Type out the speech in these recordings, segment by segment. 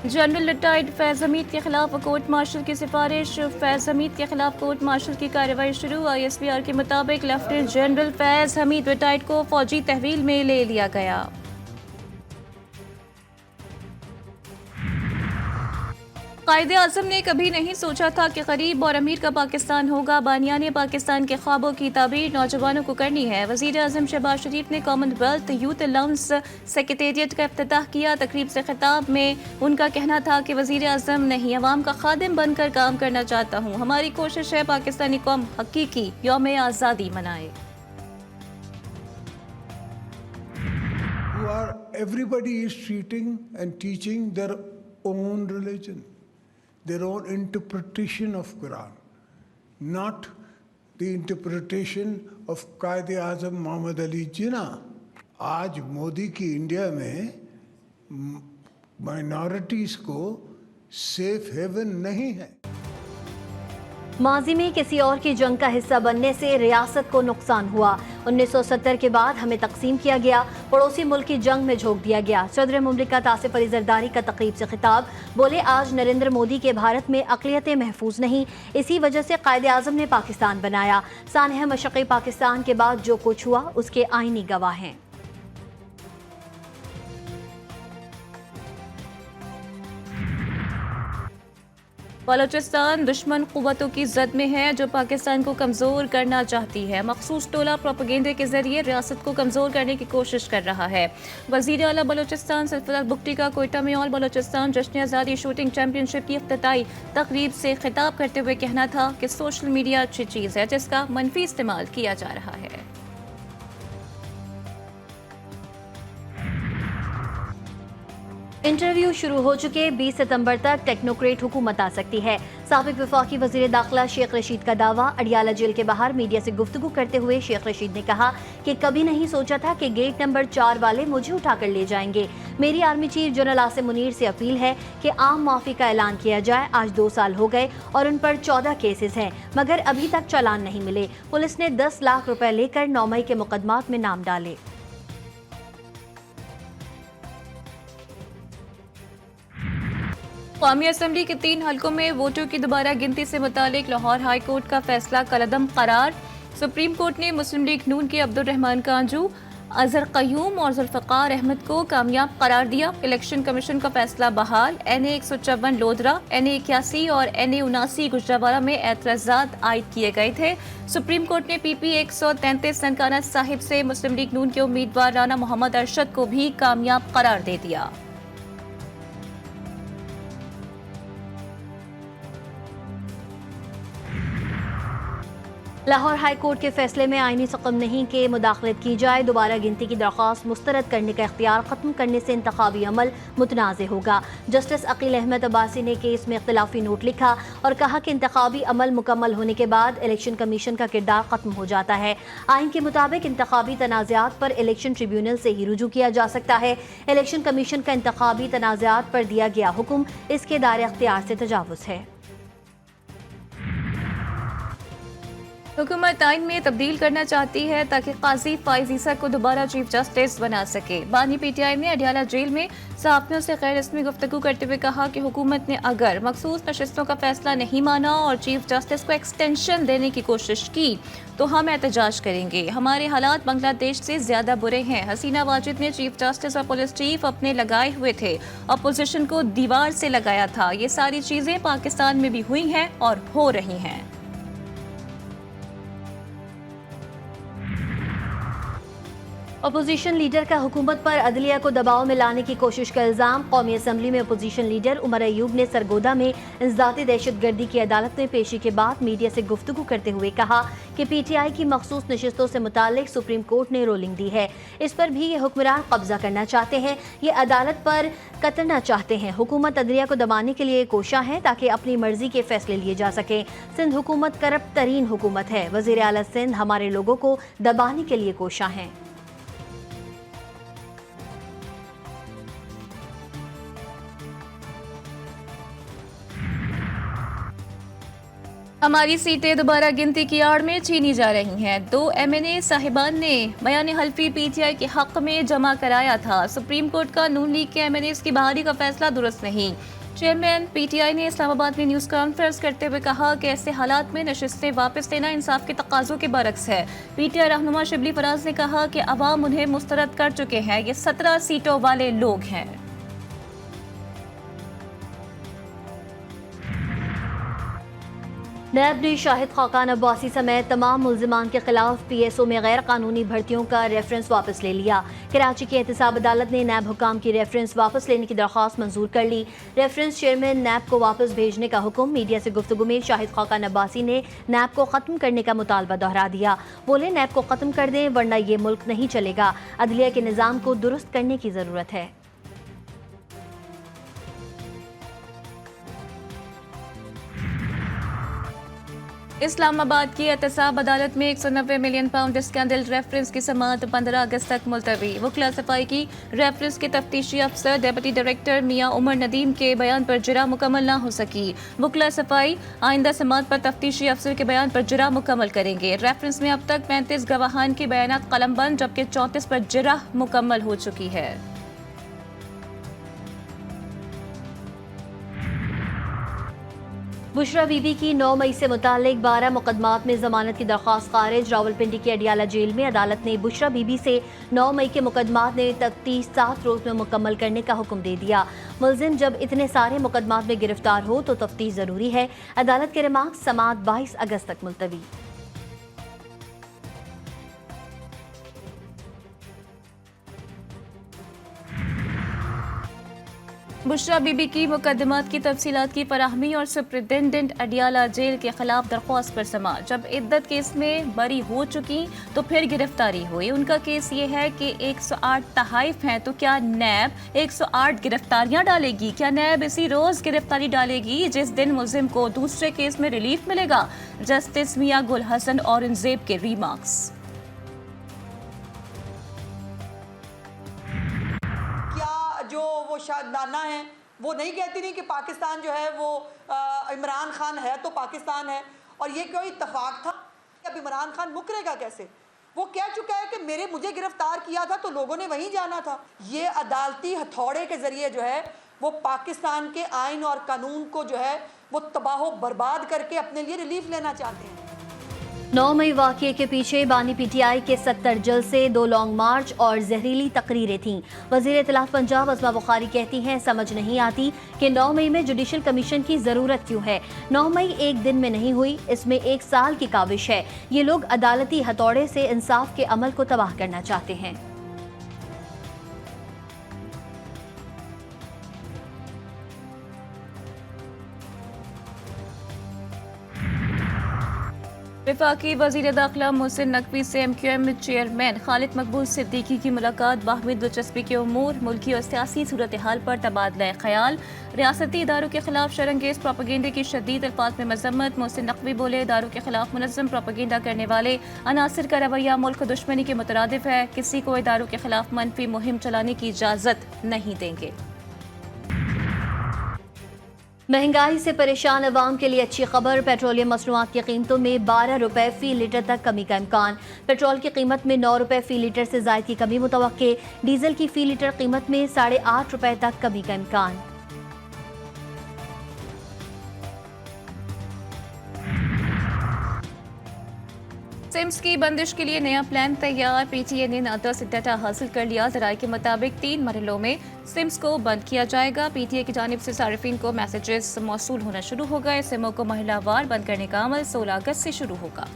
General retired Faiz Hamid के खिलाफ court martial की सिफारिश। फैज हमीद के खिलाफ कोर्ट मार्शल की कार्रवाई शुरू। ISPR के मुताबिक lieutenant general Faiz Hamid retired को फौजी तहवील में ले लिया गया। कायदे आज़म ने कभी नहीं सोचा था कि गरीब और अमीर का पाकिस्तान होगा। बानियाने पाकिस्तान के ख्वाबों की ताबीर नौजवानों को करनी है। वज़ीर आज़म शहबाज शरीफ ने कॉमनवेल्थ यूथ अलाउंस सेक्रेटेरिएट का इफ्तिताह किया। तकरीब से खिताब में उनका कहना था कि वज़ीर आज़म नहीं, अवाम का खादिम बनकर काम करना चाहता हूँ। हमारी कोशिश है पाकिस्तानी कौम हकीकी यौम आज़ादी मनाए। Everybody is treating and teaching their own religion, their own interpretation of Quran, not the interpretation of Qaid-e-Azam Muhammad Ali Jinnah. आज मोदी की इंडिया में माइनॉरिटीज को सेफ हेवन नहीं है। माजी में किसी और की जंग का हिस्सा बनने से रियासत को नुकसान हुआ। 1970 के बाद हमें तकसीम किया गया, पड़ोसी मुल्क की जंग में झोंक दिया गया। सदर मुमलिकत आसिफ अली जरदारी का तकरीब से खिताब, बोले आज नरेंद्र मोदी के भारत में अक़लियतें महफूज नहीं, इसी वजह से कायदे आज़म ने पाकिस्तान बनाया। सानह मशक़ी पाकिस्तान के बाद जो कुछ हुआ उसके आईनी गवाह हैं। बलोचिस्तान दुश्मन क़ुव्वतों की जद में है जो पाकिस्तान को कमज़ोर करना चाहती है। मखसूस टोला प्रोपेगेंडे के जरिए रियासत को कमज़ोर करने की कोशिश कर रहा है। वज़ीर आला बलोचिस्तान सरफराज बुगटी का कोयटा में ऑल बलोचिस्तान जश्न आज़ादी शूटिंग चैंपियनशिप की इफ्तिताई तकरीब से खिताब करते हुए कहना था कि सोशल मीडिया अच्छी चीज़ है जिसका मनफी इस्तेमाल किया जा रहा है। इंटरव्यू शुरू हो चुके, 20 सितंबर तक टेक्नोक्रेट हुकूमत आ सकती है। साबिक वफाकी वज़ीर दाखिला शेख रशीद का दावा। अडियाला जेल के बाहर मीडिया से गुफ्तगू करते हुए शेख रशीद ने कहा कि कभी नहीं सोचा था कि गेट नंबर 4 वाले मुझे उठाकर ले जाएंगे। मेरी army chief general Asim Munir से अपील है कि आम माफी का ऐलान किया जाए। आज 2 साल हो गए और उन पर 14 केसेस हैं, मगर अभी तक चालान नहीं मिले। पुलिस ने 10 लाख रुपए लेकर 9 मई के मुकदमात में नाम डाले। कौमी असम्बली के 3 हलकों में वोटों की दोबारा गिनती से मुतालिक लाहौर हाई कोर्ट का फैसला कलअदम करार। सुप्रीम कोर्ट ने मुस्लिम लीग नून के अब्दुल रहमान कांजू, अजहर कयूम और जुल्फ़िकार अहमद को कामयाब करार दिया। इलेक्शन कमीशन का फैसला बहाल। NA 154 लोधरा, NA 81 और NA 79 गुजरावाला में एतराज़ात आयद किए गए थे। सुप्रीम कोर्ट ने PP 133 ननकाना साहिब से मुस्लिम लीग नून के उम्मीदवार राना मोहम्मद अरशद को भी कामयाब करार दे दिया। लाहौर हाई कोर्ट के फैसले में आईनी सकम नहीं के मुदाखलत की जाए। दोबारा गिनती की दरख्वास्त मुस्तरद करने का इख्तियार खत्म करने से इंतखाबी अमल मुतनाज़ होगा। जस्टिस अकील अहमद अब्बासी ने केस में इख्तिलाफी नोट लिखा और कहा कि इंतखाबी अमल मुकम्मल होने के बाद इलेक्शन कमीशन का किरदार खत्म हो जाता है। आइन के मुताबिक इंतखाबी तनाज़ात पर इलेक्शन ट्रिब्यूनल से ही रुजू किया जा सकता है। इलेक्शन कमीशन का इंतखाबी तनाज़ात पर दिया गया हुक्म इसके दायरे इख्तियार से तजावुज़ है। हुकूमत आइन में तब्दील करना चाहती है ताकि काजी फाइज ईसा को दोबारा चीफ जस्टिस बना सके। बानी PTI ने अडियाला जेल में सहाफ़ियों से गैर रस्मी गुफ्तगू करते हुए कहा कि हुकूमत ने अगर मखसूस नशिस्तों का फैसला नहीं माना और चीफ जस्टिस को एक्सटेंशन देने की कोशिश की तो हम एहतजाज करेंगे। हमारे हालात बांग्लादेश से ज्यादा बुरे हैं। हसीना वाजिद ने चीफ जस्टिस और पुलिस चीफ अपने लगाए हुए थे, अपोजिशन को दीवार से लगाया था। ये सारी चीजें पाकिस्तान में भी हुई हैं और हो रही हैं। अपोजिशन लीडर का हुकूमत पर अदलिया को दबाव में लाने की कोशिश का इल्जाम। कौमी असम्बली में अपोजिशन लीडर उमर अयूब ने सरगोदा में इंसदादी दहशतगर्दी की अदालत में पेशी के बाद मीडिया से गुफ्तगू करते हुए कहा कि PTI की मखसूस नशिस्तों से मुतालिक सुप्रीम कोर्ट ने रूलिंग दी है, इस पर भी ये हुक्मरान कब्जा करना चाहते हैं, ये अदालत पर कतरना चाहते हैं। हुकूमत अदलिया को दबाने के लिए कोशा है ताकि अपनी मर्जी के फैसले लिए जा सकें। सिंध हुकूमत करप्ट तरीन हुकूमत है। वज़ीर आला सिंध हमारे लोगों को दबाने के लिए कोशा हैं। हमारी सीटें दोबारा गिनती की आड़ में छीनी जा रही हैं। 2 MNA साहिबान ने बयान हल्फी PTI के हक में जमा कराया था। सुप्रीम कोर्ट का नून लीग के MNAs की बहाली का फैसला दुरुस्त नहीं। चेयरमैन पीटीआई ने इस्लामाबाद में न्यूज कॉन्फ्रेंस करते हुए कहा कि ऐसे हालात में नशिस्तें वापस लेना इंसाफ के तकाजों के बरक्स है। पीटीआई रहनुमा शिबली फराज ने कहा कि अवाम उन्हें मुस्तरद कर चुके हैं, ये 17 सीटों वाले लोग हैं। नैब ने शाहिद खाकान अब्बासी समेत तमाम मुल्जिमान के खिलाफ पीएसओ में गैर कानूनी भर्तियों का रेफरेंस वापस ले लिया। कराची की एहतसाब अदालत ने नैब हुकाम की रेफरेंस वापस लेने की दरख्वास्त मंजूर कर ली। रेफरेंस चेयरमैन नैब को वापस भेजने का हुक्म। मीडिया से गुफ्तगू में शाहिद खाकान अब्बासी ने नैब को खत्म करने का मुतालबा दोहरा दिया। बोले, नैब को खत्म कर दें वरना ये मुल्क नहीं चलेगा। अदलिया के निज़ाम को दुरुस्त करने की जरूरत है। इस्लामाबाद की एहतसाब अदालत में 190 मिलियन पाउंड स्कैंडल रेफरेंस की समाअत 15 अगस्त तक मुलतवी। वकला सफाई की रेफरेंस के तफ्तीशी अफसर डेप्यूटी डायरेक्टर मियां उमर नदीम के बयान पर जरा मुकम्मल ना हो सकी। वकला सफाई आइंदा समाअत पर तफ्तीशी अफसर के बयान पर जरा मुकम्मल करेंगे। रेफरेंस में अब तक 35 गवाहान के बयानात कलमबंद, जबकि 34 पर जरा मुकम्मल हो चुकी है। बुशरा बीबी की 9 मई से मुतालिक 12 मुकदमात में जमानत की दरख्वास्त खारिज। रावलपिंडी की अडियाला जेल में अदालत ने बुशरा बीबी से 9 मई के मुकदमात में तफ्तीश 7 रोज में मुकम्मल करने का हुक्म दे दिया। मुलजिम जब इतने सारे मुकदमात में गिरफ्तार हो तो तफ्तीश जरूरी है। अदालत के रिमार्क समाअत 22 अगस्त तक मुलतवी। बुशरा बीबी की मुकदमात की तफसीलात की फराहमी और सुप्रिटेंडेंट अडियाला जेल के खिलाफ दरख्वास्त पर समाअत। जब इद्दत केस में बरी हो चुकी तो फिर गिरफ्तारी हुई। उनका केस ये है कि 108 तहाइफ हैं, तो क्या नैब 108 गिरफ्तारियां डालेगी? क्या नैब इसी रोज गिरफ्तारी डालेगी जिस दिन मुलजिम को दूसरे केस में रिलीफ मिलेगा? जस्टिस मियां गुल हसन औरंगजेब के रिमार्क्स। जो वो शाहदाना है वो नहीं कहती नहीं कि पाकिस्तान जो है वो इमरान खान है तो पाकिस्तान है, और ये कोई इत्तेफाक था? अब इमरान खान मुकरेगा कैसे? वो कह चुका है कि मुझे गिरफ्तार किया था तो लोगों ने वहीं जाना था। ये अदालती हथौड़े के जरिए जो है वो पाकिस्तान के आइन और कानून को जो है वो तबाह बर्बाद करके अपने लिए रिलीफ लेना चाहते हैं। 9 मई वाक़ये के पीछे बानी पीटीआई के 70 जलसे, 2 लॉन्ग मार्च और जहरीली तकरीरें थीं। वज़ीर इत्तलाफ पंजाब अस्मा बुखारी कहती हैं, समझ नहीं आती कि 9 मई में जुडिशल कमीशन की ज़रूरत क्यों है। 9 मई एक दिन में नहीं हुई, इसमें 1 साल की काविश है। ये लोग अदालती हथौड़े से इंसाफ के अमल को तबाह करना चाहते हैं। वफाकी वज़ीर दाखिला मोहसिन नकवी से MQM चेयरमैन खालिद मकबूल सिद्दीकी की मुलाकात। बाहमी दिलचस्पी के उमूर, मुल्की और सियासी सूरत हाल पर तबादला ख्याल। रियासती इदारों के खिलाफ शरंगेज प्रोपेगेंडे की शदीद अल्फाज में मजम्मत। मोहसिन नकवी बोले, इदारों के खिलाफ मुनज़्ज़म प्रोपेगेंडा करने वाले अनासिर का रवैया मुल्क दुश्मनी के मुतरादिफ है। किसी को इदारों के खिलाफ मनफी मुहिम चलाने की इजाज़त नहीं देंगे। महंगाई से परेशान अवाम के लिए अच्छी खबर। पेट्रोलियम मसनूआत की कीमतों में 12 रुपए फी लीटर तक कमी का इम्कान। पेट्रोल की कीमत में 9 रुपए फी लीटर से जायद की कमी मुतवक्के। डीजल की फी लीटर कीमत में 8.5 रुपए तक कमी का इम्कान। सिम्स की बंदिश के लिए नया प्लान तैयार। PTA ने नाता से डाटा हासिल कर लिया। ज़राए के मुताबिक 3 मरहलों में सिम्स को बंद किया जाएगा। PTA की जानिब से सार्फिन को मैसेजेस मौसूल होना शुरू हो गए। सिमों को महिलावार बंद करने का अमल 16 अगस्त से शुरू होगा।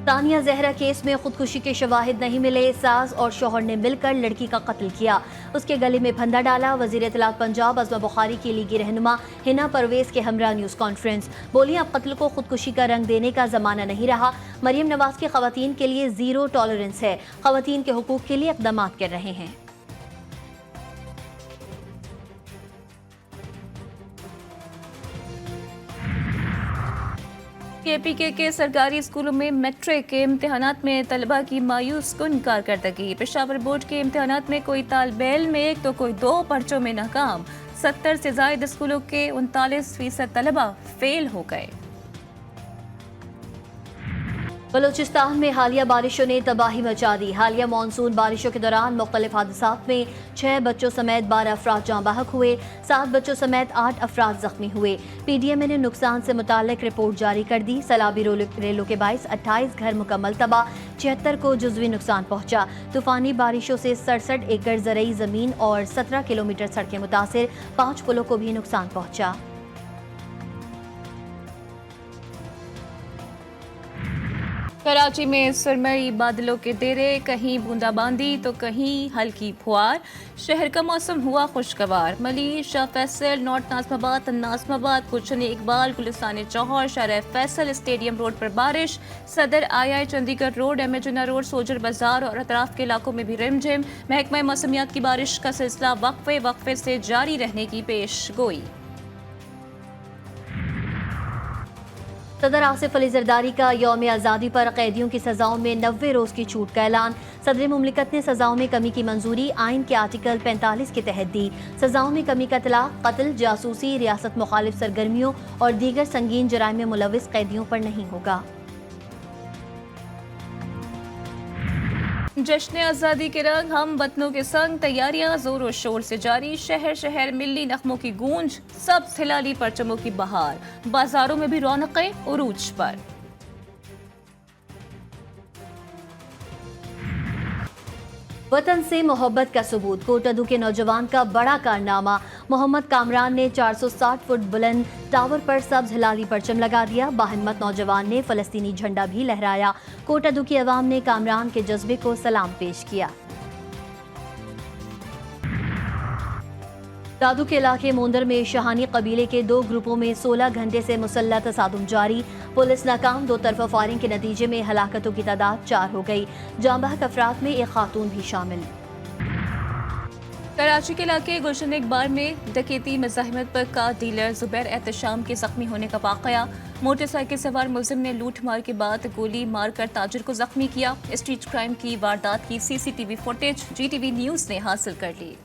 तानिया जहरा केस में खुदकुशी के शवाहिद नहीं मिले। सास और शौहर ने मिलकर लड़की का कत्ल किया, उसके गले में फंदा डाला। वज़ीर इत्तलाफ पंजाब अस्मा बुखारी की लीगी रहनुमा हिना परवेज के हमरा न्यूज़ कॉन्फ्रेंस। बोली, अब कत्ल को खुदकुशी का रंग देने का ज़माना नहीं रहा। मरियम नवाज की ख़वातीन के लिए ज़ीरो टॉलरेंस है। ख़वातीन के हुकूक के लिए इक़दाम कर रहे हैं। KPK के सरकारी स्कूलों में मैट्रिक के इम्तहानात में तलबा की मायूस कुन कारकर्दगी। पेशावर बोर्ड के इम्तहानात में कोई तालिबे इल्म एक तो कोई 2 पर्चों में नाकाम। 70 से ज़ायद स्कूलों के 39% तलबा फेल हो गए। बलूचिस्तान में हालिया बारिशों ने तबाही मचा दी। हालिया मानसून बारिशों के दौरान मुख्तलिफ हादसात में 6 बच्चों समेत 12 अफराद जाँ बहक हुए, 7 बच्चों समेत 8 अफराद जख्मी हुए। PDMA ने नुकसान से मुताल्लिक रिपोर्ट जारी कर दी। सैलाबी रेलों के बाइस 28 घर मुकम्मल तबाह, 76 को जुज़वी नुकसान पहुंचा। तूफानी बारिशों से 67 एकड़ ज़रई ज़मीन और 17 किलोमीटर सड़कें मुतासिर, 5 पुलों को भी नुकसान पहुंचा। कराची में सुरमई बादलों के डेरे, कहीं बूंदाबांदी तो कहीं हल्की फुहार। शहर का मौसम हुआ खुशगवार। मलिर, शाह फैसल, नॉर्थ नाज़माबाद, गुलशन इकबाल, गुलिस्तान जौहर, शाह फैसल, स्टेडियम रोड पर बारिश। सदर II चंडीगढ़ रोड, एमएजना रोड, सोजर बाजार और अतराफ के इलाकों में भी रिमझिम। महकमा मौसमियात की बारिश का सिलसिला वक्फे से जारी रहने की पेश गोई। सदर आसिफ अली जरदारी का यौम आज़ादी पर कैदियों की सजाओं में 90 रोज़ की छूट का ऐलान। सदर मुमलिकत ने सजाओं में कमी की मंजूरी आइन के आर्टिकल 45 के तहत दी। सजाओं में कमी का तलाक, कत्ल, जासूसी, रियासत मुखालिफ सरगर्मियों और दीगर संगीन जराइम में मुलविस कैदियों पर नहीं होगा। जश्न आज़ादी के रंग हम वतनों के संग, तैयारियां जोर शोर से जारी। शहर शहर मिल्ली नगमों की गूंज, सब हिलाली परचमों की बहार। बाजारों में भी रौनकें उरूज पर। वतन से मोहब्बत का सबूत, कोटदू के नौजवान का बड़ा कारनामा। मोहम्मद कामरान ने 460 फुट बुलंद टावर पर सब्ज हिलाली परचम लगा दिया। बाहिम्मत नौजवान ने फलस्तीनी झंडा भी लहराया। कोटदू की अवाम ने कामरान के जज्बे को सलाम पेश किया। दादू के इलाके मोंदर में शहानी कबीले के 2 ग्रुपों में 16 घंटे से मुसल्लह तसादुम जारी। पुलिस नाकाम, 2 तरफा फायरिंग के नतीजे में हलाकतों की तादाद 4 हो गई। जांबहक अफराद में एक खातून भी शामिल। कराची के इलाके गुलशन इकबाल में डकैती मज़ाहिमत पर कार डीलर जुबैर एहतशाम के जख्मी होने का वाक़या। मोटरसाइकिल सवार मुलजिम ने लूट मार के बाद गोली मारकर ताजिर को जख्मी किया। स्ट्रीट क्राइम की वारदात की CCTV फुटेज GTV न्यूज़ ने हासिल कर ली।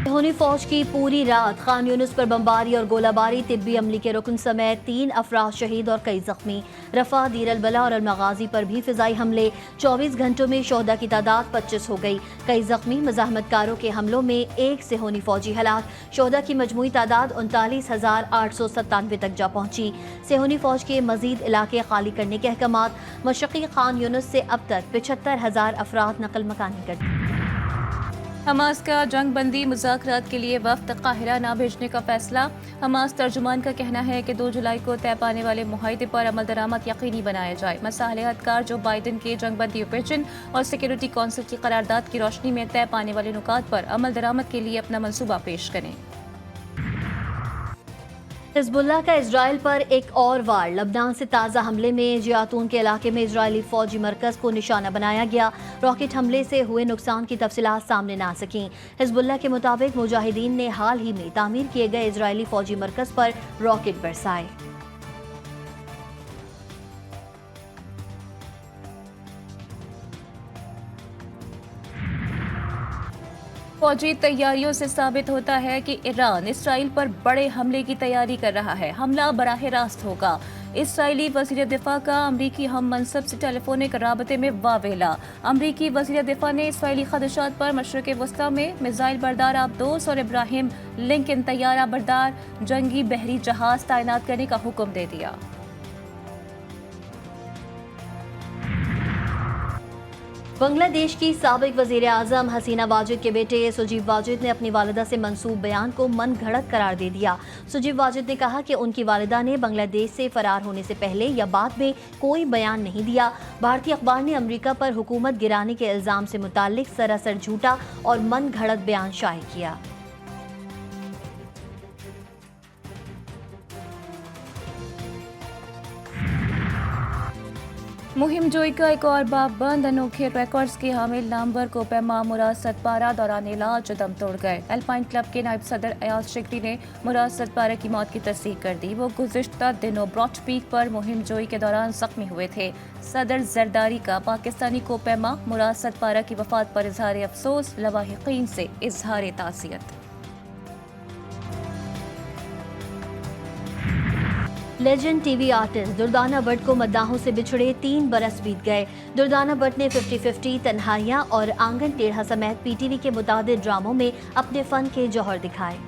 सिहोनी फौज की पूरी रात खान यूनुस पर बमबारी और गोलाबारी, तिब्बी अमली के रुकन समेत 3 अफराद शहीद और कई जख्मी। रफा, दीर अल-बला और अल-मगाजी पर भी फिजाई हमले। 24 घंटों में शोहदा की तादाद 25 हो गई, कई जख्मी। मज़ाहमतकारों के हमलों में 1 सिहोनी फौजी हलाक। शोहदा की मजमूई तादाद 39,897 तक जा पहुंची। सिहोनी फौज के मजीद इलाके खाली करने के अहकामात। मशरक़ी खान यूनुस से अब तक 75,000 अफराद नकल मकानी कर दी। हमास का जंग बंदी मुज़ाकरात के लिए वफ्द काहिरा ना भेजने का फैसला। हमास तर्जुमान का कहना है कि 2 जुलाई को तय पाने वाले मुआहदे पर अमल दरामद यकीनी बनाया जाए। मसालेहतकार जो बाइडन के जंग बंदी ऑपरेशन और सिक्योरिटी कौंसिल की करारदाद की रोशनी में तय पाने वाले नुकात पर अमल दरामद के लिए अपना मंसूबा पेश करें। हिज़्बुल्लाह का इजराइल पर एक और वार। लबनान से ताज़ा हमले में जियातून के इलाके में इजरायली फौजी मरकज़ को निशाना बनाया गया। रॉकेट हमले से हुए नुकसान की तफसीलात सामने ना सकीं। हिज़्बुल्लाह के मुताबिक मुजाहिदीन ने हाल ही में तामीर किए गए इजरायली फौजी मरकज़ पर रॉकेट बरसाए। फौजी तैयारियों से साबित होता है कि ईरान इसराइल पर बड़े हमले की तैयारी कर रहा है। हमला बराह रास्त होगा। इसराइली वज़ीर दिफा का अमरीकी हम मनसब से टेलीफोनिक राबते में वावेला। अमरीकी वज़ीर दिफा ने इसराइली खदशात पर मशरिक़ वस्ता में मिसाइल बरदार आबदोस और इब्राहिम लिंकन तैयारा बरदार जंगी बहरी जहाज तैनात करने का हुक्म दे दिया। बांग्लादेश की साबिक वज़ीर आज़म हसीना वाजिद के बेटे सुजीब वाजिद ने अपनी वालिदा से मंसूब बयान को मन घड़त करार दे दिया। सुजीब वाजिद ने कहा कि उनकी वालिदा ने बांग्लादेश से फरार होने से पहले या बाद में कोई बयान नहीं दिया। भारतीय अखबार ने अमेरिका पर हुकूमत गिराने के इल्ज़ाम से मुताल्लिक सरासर झूठा और मन घड़त बयान शाये किया। मुहिम जोई का एक और बाब बंद। अनोखे रिकॉर्ड्स के हामिल नामवर को पैमा मुराद सतपारा दौरान इलाज दम तोड़ गए। अल्पाइन क्लब के नायब सदर अयाज शिकरी ने मुराद सतपारा की मौत की तस्दीक कर दी। वो गुज़िश्ता दिनों ब्रॉड पीक पर मुहिम जोई के दौरान जख्मी हुए थे। सदर जरदारी का पाकिस्तानी को पैमा मुराद सतपारा की वफात पर इजहार अफसोस, लवाहिकीन से इजहार ताज़ियत। Legend TV artist Durdana Bhatt को मद्दाहों से बिछड़े 3 बरस बीत गए। दुर्दाना भट्ट ने 50-50, तन्हाइयां और आंगन टेढ़ा समेत पीटीवी के मुतादिद ड्रामों में अपने फन के जौहर दिखाए।